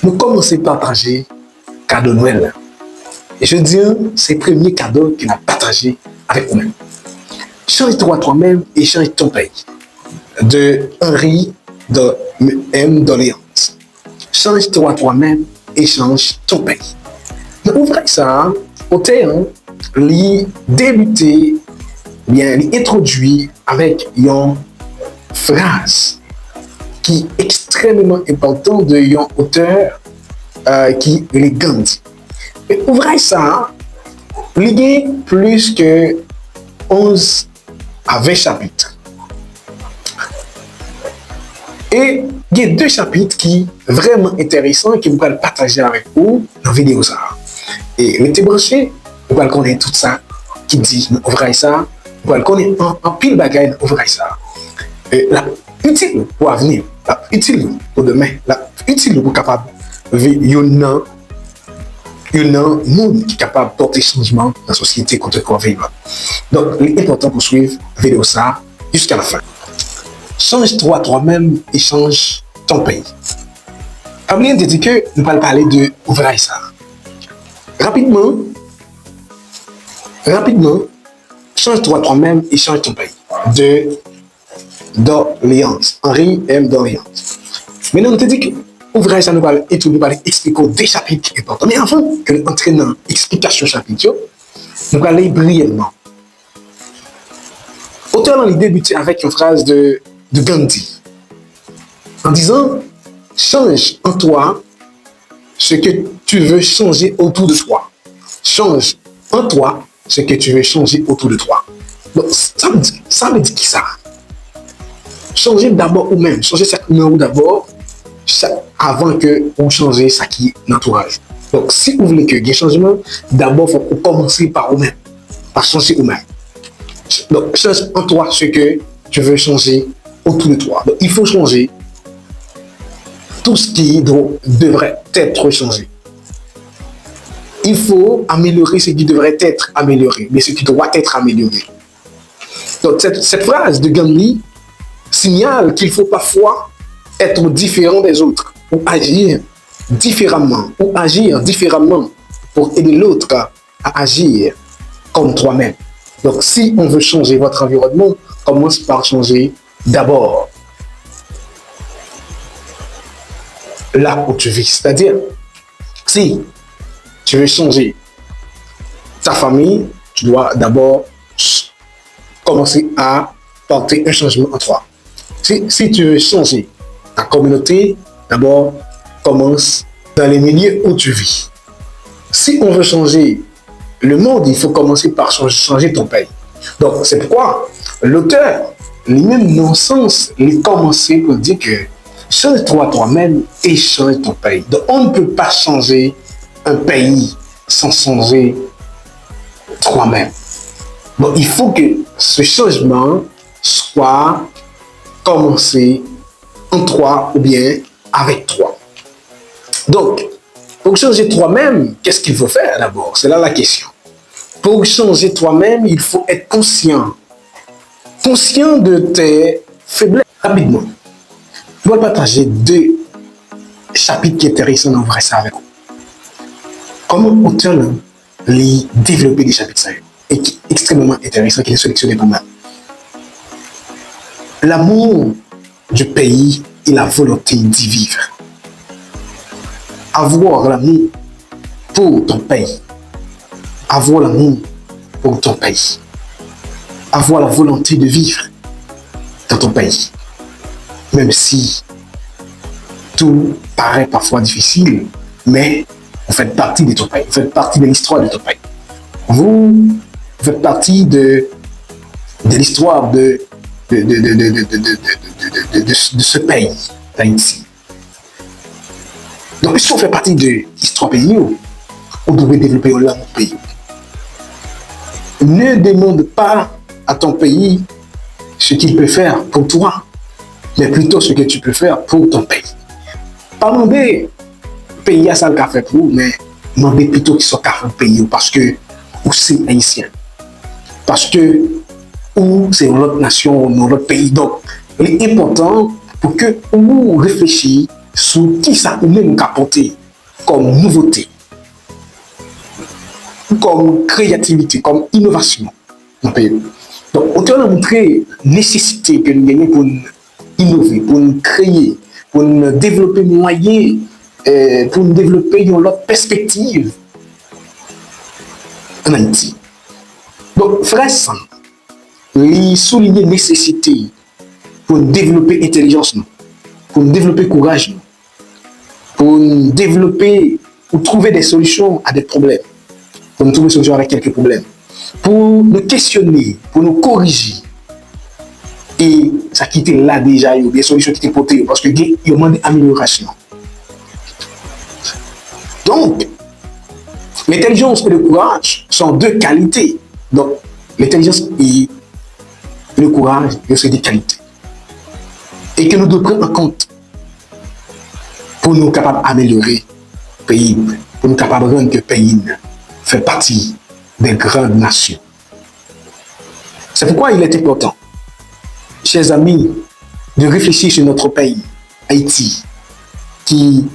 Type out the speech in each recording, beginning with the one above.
nous commençons par partager cadeau Noël. Et je dis, c'est le premier cadeau qu'il a partagé avec nous-mêmes. Change-toi toi-même et change ton pays. De Henri de M. d'Orléans. Change-toi toi-même et change ton pays. Donc, ouvrez ça, au terme, lui débuter, bien, lui introduit avec une phrase qui est extrêmement importante de un auteur qui est Gandhi. Ouvrez ça, il y a plus que 11 à 20 chapitres. Et il y a 2 chapitres qui sont vraiment intéressants et qui vous allez partager avec vous dans la vidéo. Et mettez branché, vous allez connaître tout ça qui dit, ouvrez ça, vous allez connaître en pile bagaille, ouvrez ça. La utile pour l'avenir, la utile pour demain, la utile pour capable de vivre un monde qui est capable de porter changement dans la société contre quoi vivre. Donc, il est important pour suivre la vidéo ça jusqu'à la fin. Change-toi toi-même et change ton pays. Oubliez de dire que nous allons parler de ouvrir ça. Rapidement, change-toi toi-même et change ton pays. De d'Orléans, Henri M. d'Orléans. Maintenant, on te dit que ouvrage ça nous va expliquer des chapitres importants. Mais avant que nous entrions dans l'explication chapitre, nous allons aller brièvement. L'auteur a débuté avec une phrase de Gandhi en disant change en toi ce que tu veux changer autour de toi. Change en toi ce que tu veux changer autour de toi. Donc, ça veut dire qui ça? Changer d'abord ou même, changer ça ou d'abord avant que vous changez ça qui est l'entourage. Donc, si vous voulez que il y ait changement, d'abord, il faut commencer par vous-même, par changer vous-même. Donc, change en toi ce que tu veux changer autour de toi. Donc, il faut changer tout ce qui devrait être changé. Il faut améliorer ce qui devrait être amélioré, mais ce qui doit être amélioré. Donc, cette phrase de Gandhi signale qu'il faut parfois être différent des autres ou agir différemment pour aider l'autre à agir comme toi-même. Donc, si on veut changer votre environnement, commence par changer d'abord là où tu vis. C'est-à-dire, si tu veux changer ta famille, tu dois d'abord commencer à porter un changement en toi. Si tu veux changer ta communauté, d'abord commence dans les milieux où tu vis. Si on veut changer le monde, il faut commencer par changer ton pays. Donc, c'est pourquoi l'auteur, lui-même, dans le sens, il commence pour dire que change-toi toi-même et change ton pays. Donc, on ne peut pas changer un pays sans changer toi-même. Donc, il faut que ce changement soit commencé en toi ou bien avec toi. Donc, pour changer toi-même, qu'est-ce qu'il faut faire d'abord? C'est là la question. Pour changer toi-même, il faut être conscient de tes faiblesses. Rapidement, je vais partager 2 chapitres qui sont intéressants dans vrai ça avec vous. Comment auteur les développer des chapitres et qui est extrêmement intéressant, qui est sélectionné pour moi. L'amour du pays et la volonté d'y vivre. Avoir l'amour pour ton pays. Avoir l'amour pour ton pays. Avoir la volonté de vivre dans ton pays. Même si tout paraît parfois difficile, mais vous faites partie de ton pays. Vous faites partie de l'histoire de ton pays. Vous faites partie de l'histoire de ce pays, d'Haïti. Donc, si on fait partie de l'histoire pays, on devrait développer l'amour pays. Ne demande pas à ton pays ce qu'il peut faire pour toi, mais plutôt ce que tu peux faire pour ton pays. Pas demander pays à ça le fait pour vous, mais demander plutôt qu'ils soient capables de payer parce que ou c'est haïtien. Parce que ou c'est une autre nation, un autre pays. Donc, il est important pour que vous réfléchissiez sur qui ça ou même apporter comme nouveauté, comme créativité, comme innovation dans le pays. Donc, autant nous montrer la nécessité que nous gagnons pour nous innover, pour nous créer, pour nous développer moyens, pour nous développer une autre perspective en Haïti. Donc, frère Sam, il souligne la nécessité pour développer l'intelligence, pour développer le courage, pour développer, pour trouver des solutions à des problèmes, pour nous trouver des solutions avec quelques problèmes, pour nous questionner, pour nous corriger. Et ça qui était là déjà, il y a des solutions qui étaient portées parce qu'il y a une amélioration. Donc, l'intelligence et le courage sont deux qualités. Donc, l'intelligence et le courage, c'est des qualités. Et que nous devons prendre en compte pour nous capables d'améliorer le pays, pour nous capables de rendre que le pays fait partie des grandes nations. C'est pourquoi il est important, chers amis, de réfléchir sur notre pays, Haïti, qui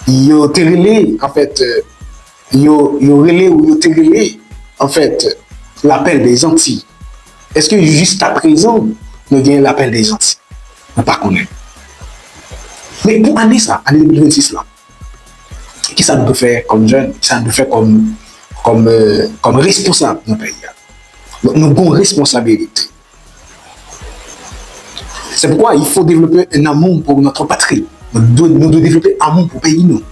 a relé, en fait, en fait, l'appel des Antilles. Est-ce que jusqu'à présent, nous avons l'appel des Antilles? On ne pas connaître. Mais pour année 2026 là, qui ça nous peut faire comme jeunes, qui ça nous peut faire comme responsable de notre pays? Donc, nous avons une responsabilité. C'est pourquoi il faut développer un amour pour notre patrie. Nous devons développer un amour pour le pays.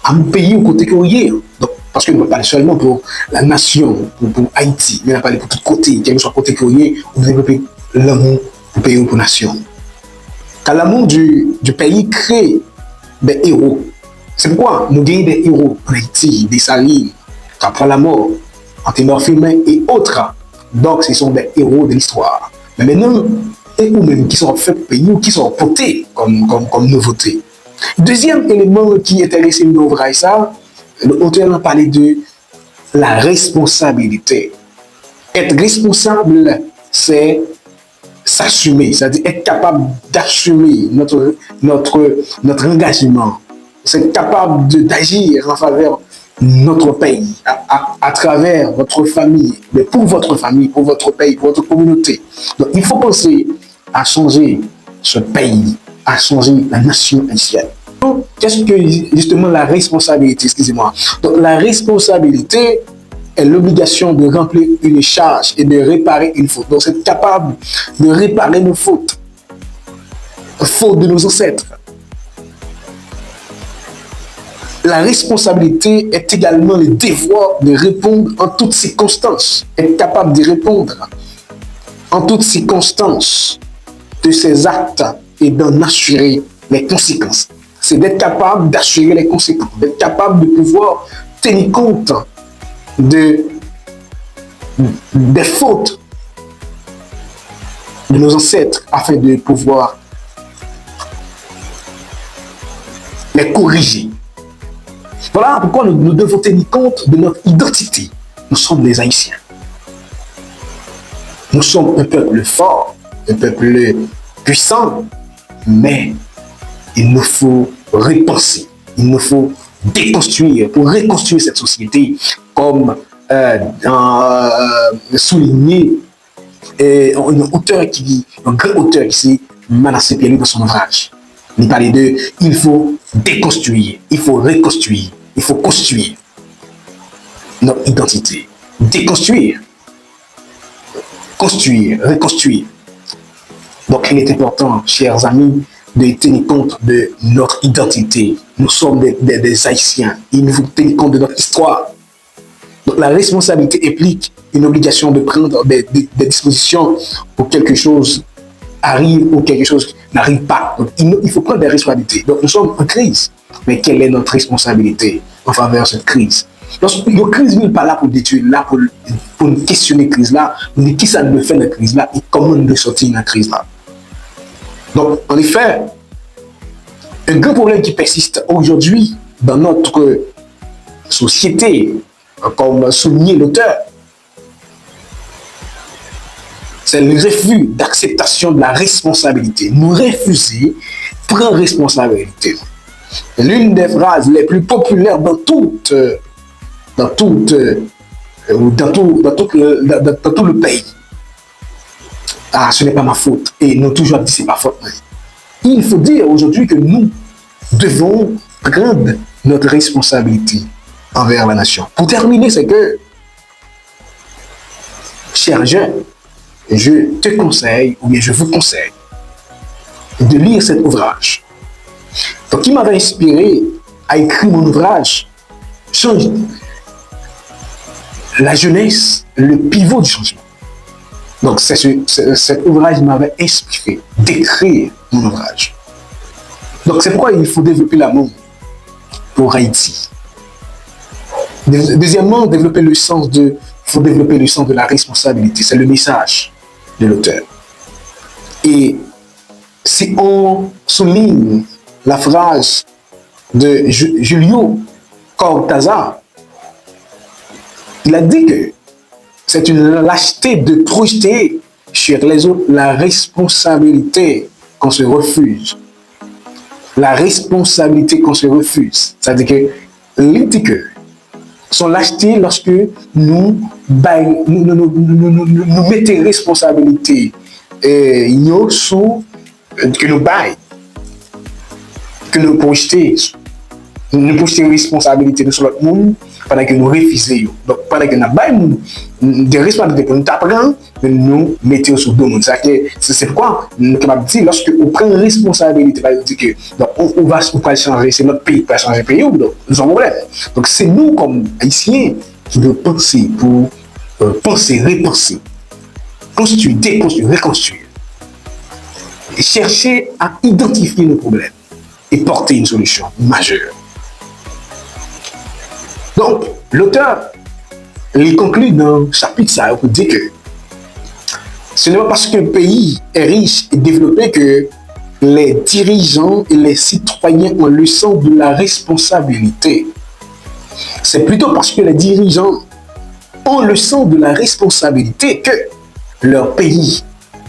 Un pays au côté que donc, parce que nous ne parlons pas seulement pour la nation, pour Haïti, mais nous parlons pour tout côté, quel que soit côté que nous devons développer l'amour pour le pays ou pour la nation. Car l'amour du pays crée des héros. C'est pourquoi nous gagnons des héros en Haïti, des Salines, après la mort, Anténor Firmin et autres. Donc, ce sont des héros de l'histoire. Mais maintenant, et ou-même qui sont faits pour pays ou qui sont portés comme nouveauté. Deuxième élément qui intéresse l'ouvrage, l'auteur a parlé de la responsabilité. Être responsable, c'est s'assumer, c'est-à-dire être capable d'assumer notre engagement, c'est capable d'agir en faveur de notre pays, à travers votre famille, mais pour votre famille, pour votre pays, pour votre communauté. Donc il faut penser à changer ce pays, à changer la nation haïtienne. Qu'est-ce que justement la responsabilité, excusez-moi. Donc la responsabilité est l'obligation de remplir une charge et de réparer une faute. Donc c'est capable de réparer nos fautes de nos ancêtres. La responsabilité est également le devoir de répondre en toutes circonstances, être capable de répondre en toutes circonstances de ses actes et d'en assurer les conséquences. C'est d'être capable d'assurer les conséquences, d'être capable de pouvoir tenir compte des fautes de nos ancêtres afin de pouvoir les corriger. Voilà pourquoi nous devons tenir compte de notre identité. Nous sommes des Haïtiens. Nous sommes un peuple fort, un peuple puissant, mais il nous faut repenser, il nous faut déconstruire pour reconstruire cette société, comme souligné un grand auteur qui s'est Manassé Pierre dans son ouvrage. Il parlait de il faut déconstruire, il faut reconstruire, il faut construire notre identité. Déconstruire, construire, reconstruire. Donc il est important, chers amis, de tenir compte de notre identité. Nous sommes des Haïtiens. Il faut tenir compte de notre histoire. Donc la responsabilité implique une obligation de prendre des dispositions pour que quelque chose arrive ou quelque chose n'arrive pas. Donc il faut prendre des responsabilités. Donc nous sommes en crise. Mais quelle est notre responsabilité en faveur de cette crise? Lorsque la crise n'est pas là pour détruire, là pour questionner la crise-là, nous disons qui ça nous fait la crise-là et comment nous devons sortir de la crise-là. Donc, en effet, un grand problème qui persiste aujourd'hui dans notre société, comme souligné l'auteur, c'est le refus d'acceptation de la responsabilité. Nous refuser prends responsabilité. L'une des phrases les plus populaires dans tout le pays. Ah, ce n'est pas ma faute. Et nous toujours dit c'est ma faute. Il faut dire aujourd'hui que nous devons prendre notre responsabilité envers la nation. Pour terminer, c'est que, chers jeunes, je te conseille, ou bien je vous conseille, de lire cet ouvrage. Donc, qui m'avait inspiré à écrire mon ouvrage, Change la jeunesse, le pivot du changement. Donc, cet ouvrage m'avait inspiré d'écrire mon ouvrage. Donc, c'est pourquoi il faut développer l'amour pour Haïti. Deuxièmement, il faut développer le sens de la responsabilité. C'est le message de l'auteur. Et si on souligne la phrase de Julio Cortázar, il a dit que c'est une lâcheté de projeter sur les autres la responsabilité qu'on se refuse. La responsabilité qu'on se refuse. C'est-à-dire que l'éthique sont lâchetés lorsque nous mettons responsabilité sous que nous baillons, que nous projetons responsabilité sur l'autre monde pendant que nous refusons. Donc pendant que nous baillons des responsabilités que nous apprenons, nous mettons sur deux mondes. C'est pourquoi nous sommes dit lorsque on prend responsabilité, que donc, on va changer, c'est notre pays qui va changer le pays, donc nous avons un problème. Donc c'est nous comme Haïtiens qui devons penser pour penser, repenser, construire, déconstruire, reconstruire. Et chercher à identifier nos problèmes et porter une solution majeure. Donc, l'auteur, il conclut dans le chapitre ça, pour dire que ce n'est pas parce qu'un pays est riche et développé que les dirigeants et les citoyens ont le sens de la responsabilité. C'est plutôt parce que les dirigeants ont le sens de la responsabilité que leur pays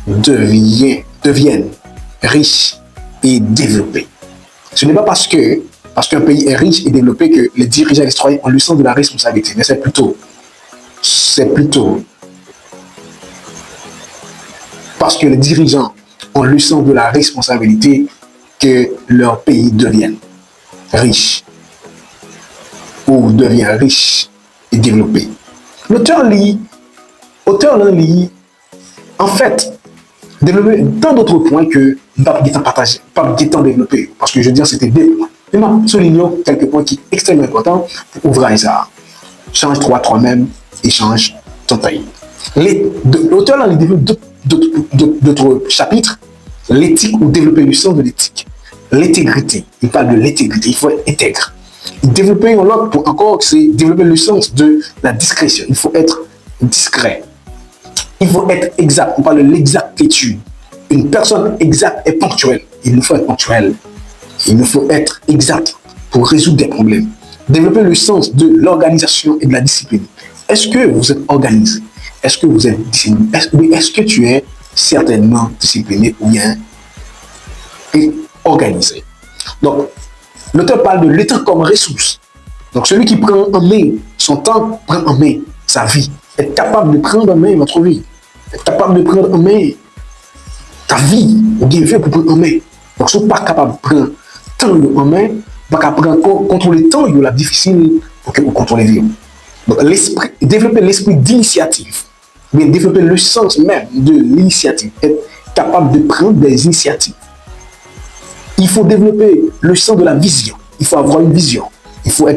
deviennent riches et développés. Ce n'est pas parce qu'un pays est riche et développé que les dirigeants et les citoyens ont le sens de la responsabilité, mais c'est plutôt parce que les dirigeants ont le sens de la responsabilité que leur pays devienne riche ou devient riche et développé. L'auteur lit, en fait, développer tant d'autres points que nous ne partager, pas développer, parce que je veux dire, c'était développement. Mais je souligne quelques points qui sont extrêmement importants pour ouvrir ça. Change toi-même et change ton pays. L'auteur a développé d'autres chapitres. L'éthique ou développer le sens de l'éthique. L'intégrité. Il parle de l'intégrité. Il faut être intègre. Développer un autre pour encore, c'est développer le sens de la discrétion. Il faut être discret. Il faut être exact. On parle de l'exactitude. Une personne exacte est ponctuelle. Il nous faut être ponctuel. Il nous faut être exact pour résoudre des problèmes. Développer le sens de l'organisation et de la discipline. Est-ce que vous êtes organisé? Est-ce que vous êtes discipliné? Est-ce que tu es certainement discipliné ou bien organisé? Donc, l'auteur parle de l'état comme ressource. Donc, celui qui prend en main son temps, prend en main sa vie. Être capable de prendre en main votre vie. Être capable de prendre en main ta vie, ou bien fait pour prendre en main. Donc, si vous n'êtes pas capable de prendre temps en main, pas capable de contrôler le temps, il est difficile pour que vous contrôlez la vie. Donc, développer l'esprit d'initiative, bien développer le sens même de l'initiative, être capable de prendre des initiatives. Il faut développer le sens de la vision. Il faut avoir une vision. Il faut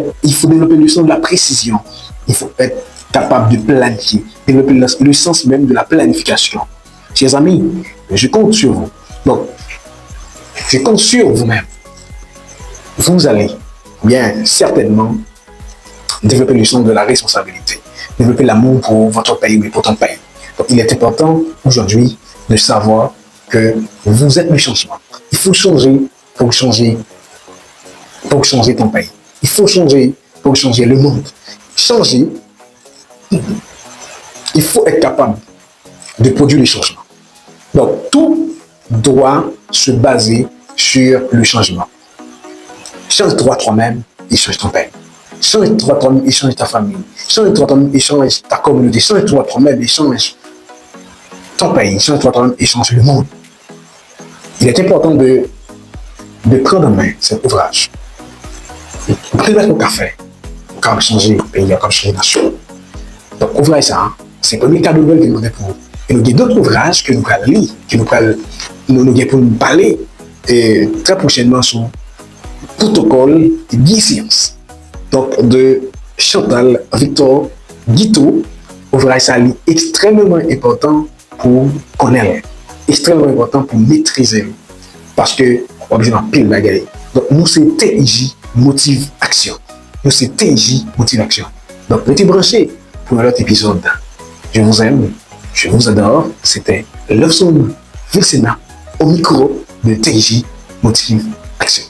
développer le sens de la précision. Il faut être capable de planifier, développer le sens même de la planification. Chers amis, je compte sur vous. Donc, je compte sur vous-même. Vous allez bien certainement développer le sens de la responsabilité, développer l'amour pour votre pays et pour ton pays. Donc, il est important aujourd'hui de savoir que vous êtes le changement. Il faut changer pour changer ton pays. Il faut changer pour changer le monde. Changer, il faut être capable de produire les changements. Donc, tout doit se baser sur le changement. Change-toi toi-même et change ton pays. Change-toi toi-même et change ta famille. Change-toi toi-même et change ta communauté. Change-toi toi-même et change ton pays. Change-toi toi-même et change le monde. Il est important de prendre en main cet ouvrage. Pour mettre au café, comme changer le pays, comme changer la nation. Donc, ouvrage ça, c'est le premier cadeau que nous avons pour vous. Et nous avons d'autres ouvrages que nous allons lire, que nous allons pour nous parler très prochainement sur le protocole de biosciences. Donc, de Chantal Victor Guiteau, ouvrage ça est extrêmement important pour connaître, extrêmement important pour maîtriser. Parce que, on a besoin de pile de bagaille. Donc, nous, c'est TIJ Motive Action. Nous, c'est TIJ Motive Action. Donc, restez branchés pour un autre épisode. Je vous aime, je vous adore. C'était Love Song Vilsena au micro de TIJ Motive Action.